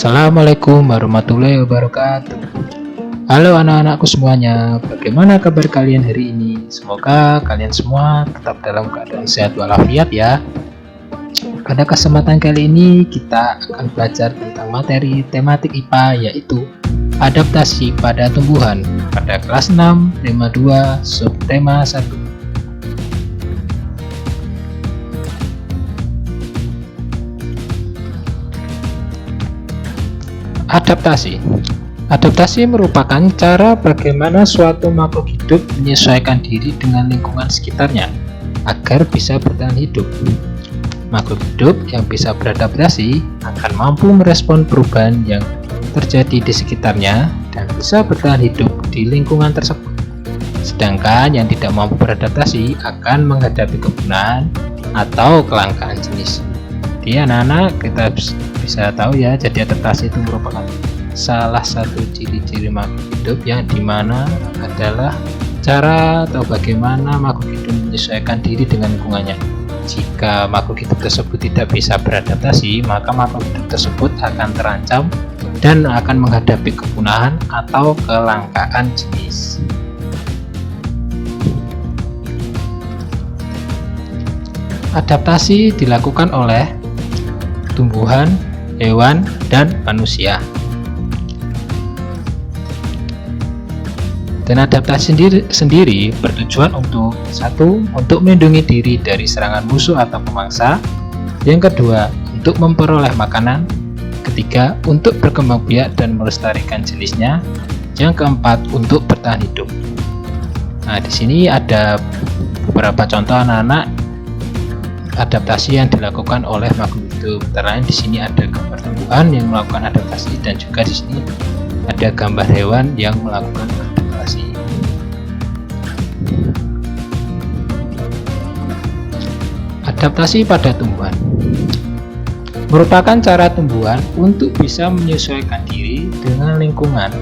Assalamualaikum warahmatullahi wabarakatuh. Halo anak-anakku semuanya, bagaimana kabar kalian hari ini? Semoga kalian semua tetap dalam keadaan sehat walafiat ya. Pada kesempatan kali ini kita akan belajar tentang materi tematik IPA, yaitu adaptasi pada tumbuhan pada kelas 6 tema 2 subtema 1. Adaptasi merupakan cara bagaimana suatu makhluk hidup menyesuaikan diri dengan lingkungan sekitarnya agar bisa bertahan hidup. Makhluk hidup yang bisa beradaptasi akan mampu merespon perubahan yang terjadi di sekitarnya dan bisa bertahan hidup di lingkungan tersebut. Sedangkan yang tidak mampu beradaptasi akan menghadapi kepunahan atau kelangkaan jenis. Jadi anak-anak kita bisa tahu ya, jadi adaptasi itu merupakan salah satu ciri-ciri makhluk hidup yang dimana adalah cara atau bagaimana makhluk hidup menyesuaikan diri dengan lingkungannya. Jika makhluk hidup tersebut tidak bisa beradaptasi, maka makhluk hidup tersebut akan terancam dan akan menghadapi kepunahan atau kelangkaan jenis. Adaptasi dilakukan oleh tumbuhan, hewan, dan manusia. Dan adaptasi sendiri bertujuan untuk untuk melindungi diri dari serangan musuh atau pemangsa. Yang kedua, untuk memperoleh makanan. Ketiga, untuk berkembang biak dan melestarikan jenisnya. Yang keempat, untuk bertahan hidup. Nah, di sini ada beberapa contoh anak-anak adaptasi yang dilakukan oleh makhluk hidup. Antara lain di sini ada gambar tumbuhan yang melakukan adaptasi dan juga di sini ada gambar hewan yang melakukan adaptasi. Adaptasi pada tumbuhan merupakan cara tumbuhan untuk bisa menyesuaikan diri dengan lingkungan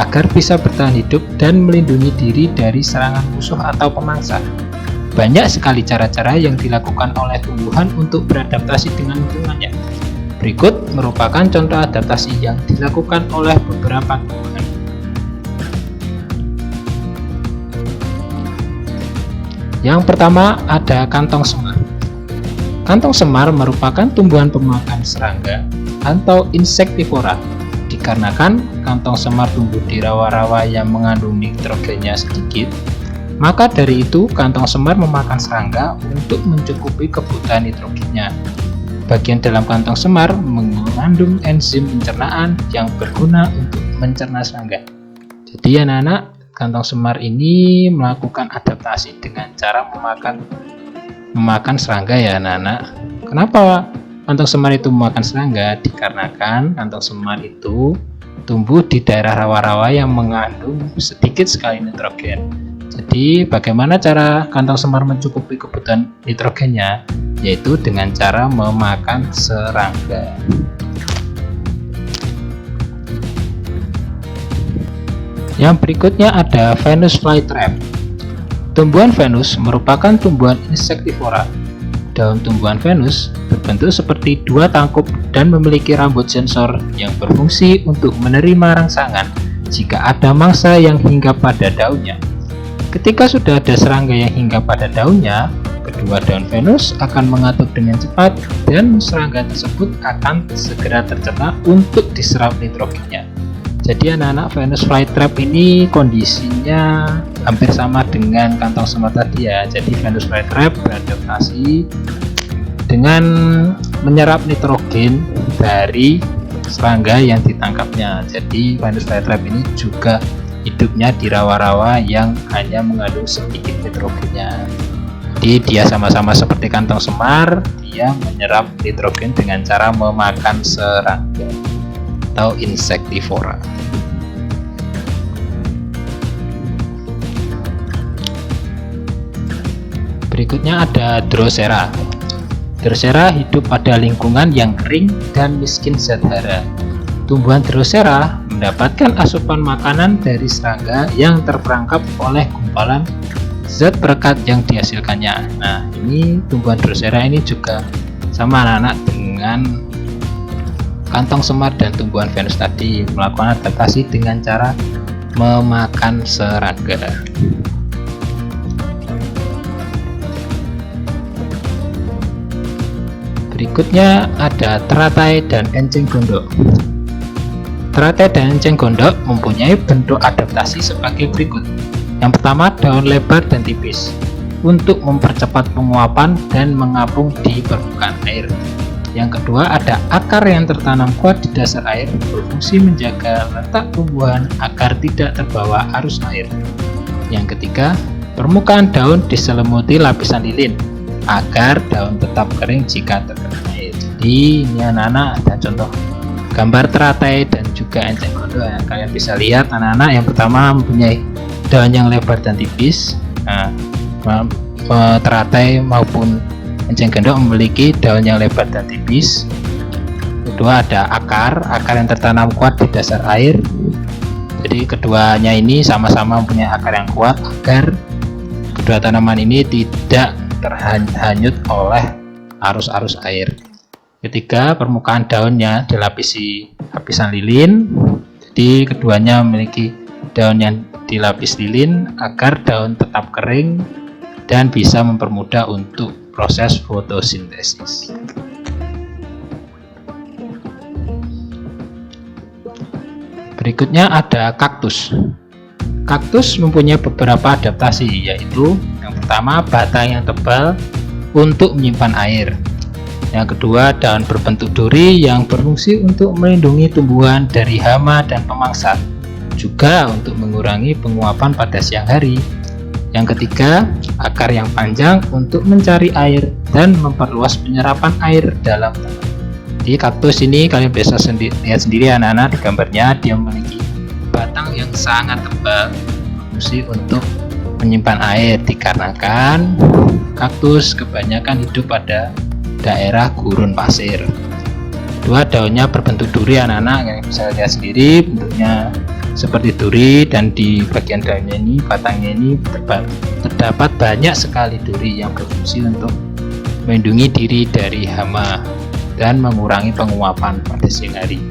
agar bisa bertahan hidup dan melindungi diri dari serangan musuh atau pemangsa. Banyak sekali cara-cara yang dilakukan oleh tumbuhan untuk beradaptasi dengan lingkungannya. Berikut merupakan contoh adaptasi yang dilakukan oleh beberapa tumbuhan. Yang pertama ada kantong semar. Kantong semar merupakan tumbuhan pemakan serangga atau insektivora. Dikarenakan kantong semar tumbuh di rawa-rawa yang mengandung nitrogennya sedikit, maka dari itu kantong semar memakan serangga untuk mencukupi kebutuhan nitrogennya. Bagian dalam kantong semar mengandung enzim pencernaan yang berguna untuk mencerna serangga. Jadi anak-anak, kantong semar ini melakukan adaptasi dengan cara memakan serangga ya anak-anak. Kenapa kantong semar itu memakan serangga? Dikarenakan kantong semar itu tumbuh di daerah rawa-rawa yang mengandung sedikit sekali nitrogen. Jadi bagaimana cara kantong semar mencukupi kebutuhan nitrogennya? Yaitu dengan cara memakan serangga. Yang berikutnya ada Venus flytrap. Tumbuhan Venus merupakan tumbuhan insektivora. Daun tumbuhan Venus berbentuk seperti dua tangkup dan memiliki rambut sensor yang berfungsi untuk menerima rangsangan jika ada mangsa yang hinggap pada daunnya. Ketika sudah ada serangga yang hinggap pada daunnya, kedua daun Venus akan mengatup dengan cepat dan serangga tersebut akan segera tercerna untuk diserap nitrogennya. Jadi anak-anak, Venus flytrap ini kondisinya hampir sama dengan kantong semar tadi ya. Jadi Venus flytrap beradaptasi dengan menyerap nitrogen dari serangga yang ditangkapnya. Jadi Venus flytrap ini juga hidupnya di rawa-rawa yang hanya mengandung sedikit nitrogennya. Jadi dia sama-sama seperti kantong semar, dia menyerap nitrogen dengan cara memakan serangga atau insektivora. Berikutnya ada Drosera. Drosera hidup pada lingkungan yang kering dan miskin zat hara. Tumbuhan Drosera mendapatkan asupan makanan dari serangga yang terperangkap oleh gumpalan zat perekat yang dihasilkannya. Nah, ini tumbuhan Drosera ini juga sama anak-anak dengan kantong semar dan tumbuhan Venus tadi melakukan adaptasi dengan cara memakan serangga. Berikutnya ada teratai dan enceng gondok. Teratai dan enceng gondok mempunyai bentuk adaptasi sebagai berikut. Yang pertama, daun lebar dan tipis untuk mempercepat penguapan dan mengapung di permukaan air. Yang kedua, ada akar yang tertanam kuat di dasar air, berfungsi menjaga letak tumbuhan agar tidak terbawa arus air. Yang ketiga, permukaan daun diselimuti lapisan lilin agar daun tetap kering jika terkena air. Jadi ini anak-anak ada contoh gambar teratai dan juga enceng gondok ya. Kalian bisa lihat anak-anak, yang pertama mempunyai daun yang lebar dan tipis. Nah, teratai maupun enceng gondok memiliki daun yang lebar dan tipis. Kedua, ada akar yang tertanam kuat di dasar air. Jadi keduanya ini sama-sama mempunyai akar yang kuat agar kedua tanaman ini tidak terhanyut oleh arus-arus air. Ketiga, permukaan daunnya dilapisi lapisan lilin. Jadi keduanya memiliki daun yang dilapis lilin agar daun tetap kering dan bisa mempermudah untuk proses fotosintesis. Berikutnya ada kaktus. Kaktus mempunyai beberapa adaptasi, yaitu yang pertama, batang yang tebal untuk menyimpan air. Yang kedua, daun berbentuk duri yang berfungsi untuk melindungi tumbuhan dari hama dan pemangsa, juga untuk mengurangi penguapan pada siang hari. Yang ketiga, akar yang panjang untuk mencari air dan memperluas penyerapan air dalam tanah. Di kaktus ini kalian bisa lihat sendiri anak-anak di gambarnya, dia memiliki batang yang sangat tebal, berfungsi untuk menyimpan air dikarenakan kaktus kebanyakan hidup pada daerah gurun pasir. Kedua, daunnya berbentuk duri anak-anak, yang bisa lihat sendiri bentuknya seperti duri, dan di bagian daunnya ini, batangnya ini terdapat banyak sekali duri yang berfungsi untuk melindungi diri dari hama dan mengurangi penguapan pada siang hari.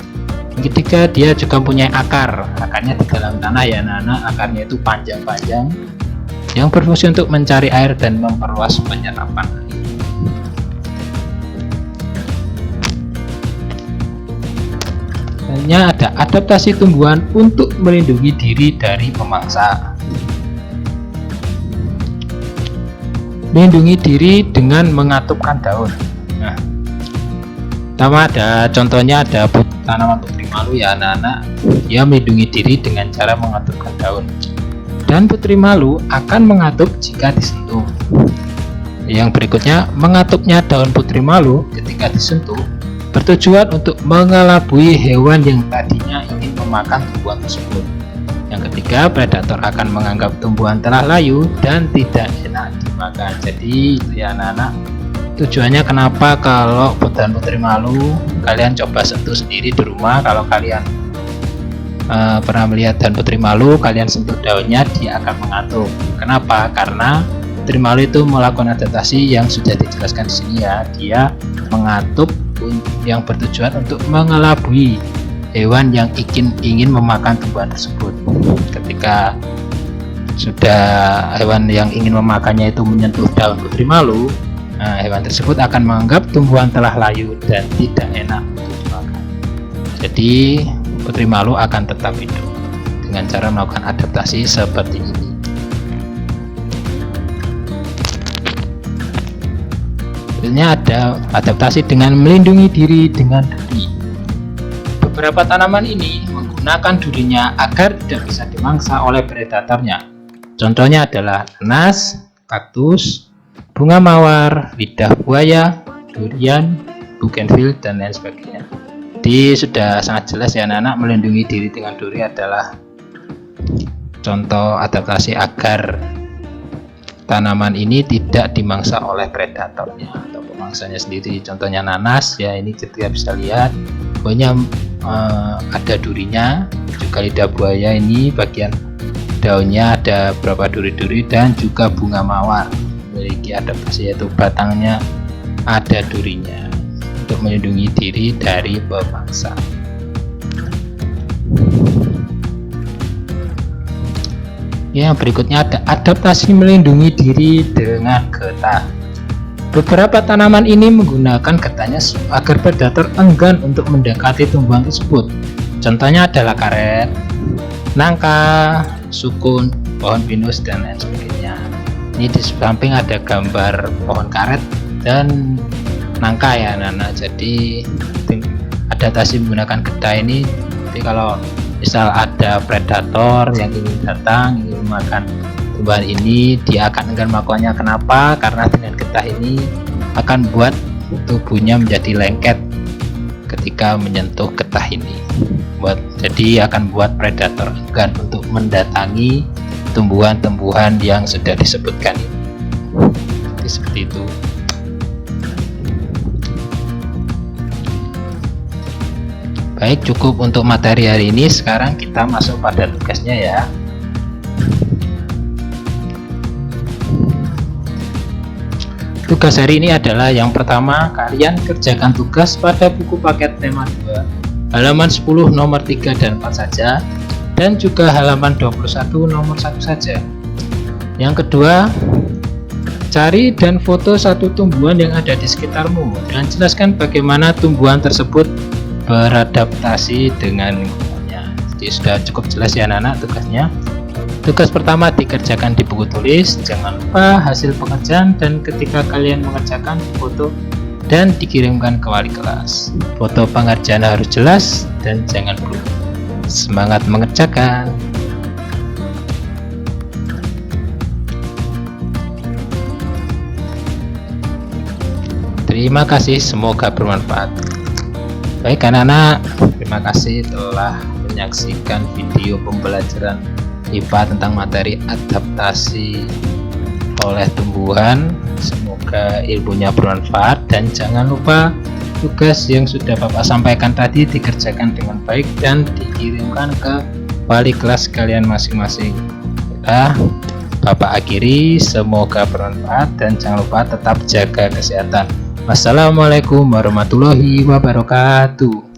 Yang ketiga, dia juga punya akarnya di dalam tanah ya anak-anak, akarnya itu panjang-panjang yang berfungsi untuk mencari air dan memperluas penyerapan air. Selanjutnya ada adaptasi tumbuhan untuk melindungi diri dari pemangsa. Melindungi diri dengan mengatupkan daun. Nah, pertama ada contohnya, ada tanaman putri malu ya anak-anak, dia melindungi diri dengan cara mengatupkan daun, dan putri malu akan mengatup jika disentuh. Yang berikutnya, mengatupnya daun putri malu ketika disentuh bertujuan untuk mengelabui hewan yang tadinya ingin memakan tumbuhan tersebut. Yang ketiga, predator akan menganggap tumbuhan telah layu dan tidak enak dimakan. Jadi itu ya anak-anak, tujuannya kenapa kalau daun putri malu kalian coba sentuh sendiri di rumah. Kalau kalian pernah melihat daun putri malu, kalian sentuh daunnya, dia akan mengatup. Kenapa? Karena putri malu itu melakukan adaptasi yang sudah dijelaskan di sini ya. Dia mengatup yang bertujuan untuk mengelabui hewan yang ingin memakan tumbuhan tersebut. Ketika sudah hewan yang ingin memakannya itu menyentuh daun putri malu, hewan tersebut akan menganggap tumbuhan telah layu dan tidak enak untuk dimakan. Jadi putri malu akan tetap hidup dengan cara melakukan adaptasi seperti ini. Selanjutnya ada adaptasi dengan melindungi diri dengan duri. Beberapa tanaman ini menggunakan durinya agar tidak bisa dimangsa oleh predatornya. Contohnya adalah nanas, kaktus, bunga mawar, lidah buaya, durian, bougainville, dan lain sebagainya. Jadi sudah sangat jelas ya anak-anak, melindungi diri dengan duri adalah contoh adaptasi agar tanaman ini tidak dimangsa oleh predatornya atau pemangsanya sendiri. Contohnya nanas ya, ini kita bisa lihat pokoknya ada durinya. Juga lidah buaya, ini bagian daunnya ada beberapa duri-duri, dan juga bunga mawar memiliki adaptasi, yaitu batangnya ada durinya. untuk melindungi diri dari pemangsa. Ya, berikutnya ada adaptasi melindungi diri dengan getah. Beberapa tanaman ini menggunakan getahnya agar predator enggan untuk mendekati tumbuhan tersebut. Contohnya adalah karet, nangka, sukun, pohon pinus, dan lain sebagainya. Ini di samping ada gambar pohon karet dan nangka ya anak-anak. Jadi adaptasi menggunakan getah ini, jadi kalau misal ada predator yang ingin datang ingin makan tumbuhan ini, dia akan enggan melakukannya. Kenapa? Karena dengan getah ini akan buat tubuhnya menjadi lengket ketika menyentuh getah ini. Jadi akan buat predator enggan untuk mendatangi tumbuhan-tumbuhan yang sudah disebutkan ini. Jadi seperti itu. Baik, cukup untuk materi hari ini. Sekarang kita masuk pada tugasnya ya. Tugas hari ini adalah yang pertama, kalian kerjakan tugas pada buku paket tema 2 halaman 10 nomor 3 dan 4 saja, dan juga halaman 21 nomor 1 saja. Yang kedua, cari dan foto satu tumbuhan yang ada di sekitarmu dan jelaskan bagaimana tumbuhan tersebut beradaptasi dengan lingkungannya. Jadi sudah cukup jelas ya anak-anak tugasnya. Tugas pertama dikerjakan di buku tulis, jangan lupa hasil pengerjaan dan ketika kalian mengerjakan foto dan dikirimkan ke wali kelas. Foto pengerjaan harus jelas dan jangan blur. Semangat mengerjakan. Terima kasih, semoga bermanfaat. Baik anak-anak, terima kasih telah menyaksikan video pembelajaran IPA tentang materi adaptasi oleh tumbuhan. Semoga ilmunya bermanfaat dan jangan lupa tugas yang sudah Bapak sampaikan tadi dikerjakan dengan baik dan dikirimkan ke wali kelas kalian masing-masing. Bapak akhiri, semoga bermanfaat dan jangan lupa tetap jaga kesehatan. Wassalamualaikum warahmatullahi wabarakatuh.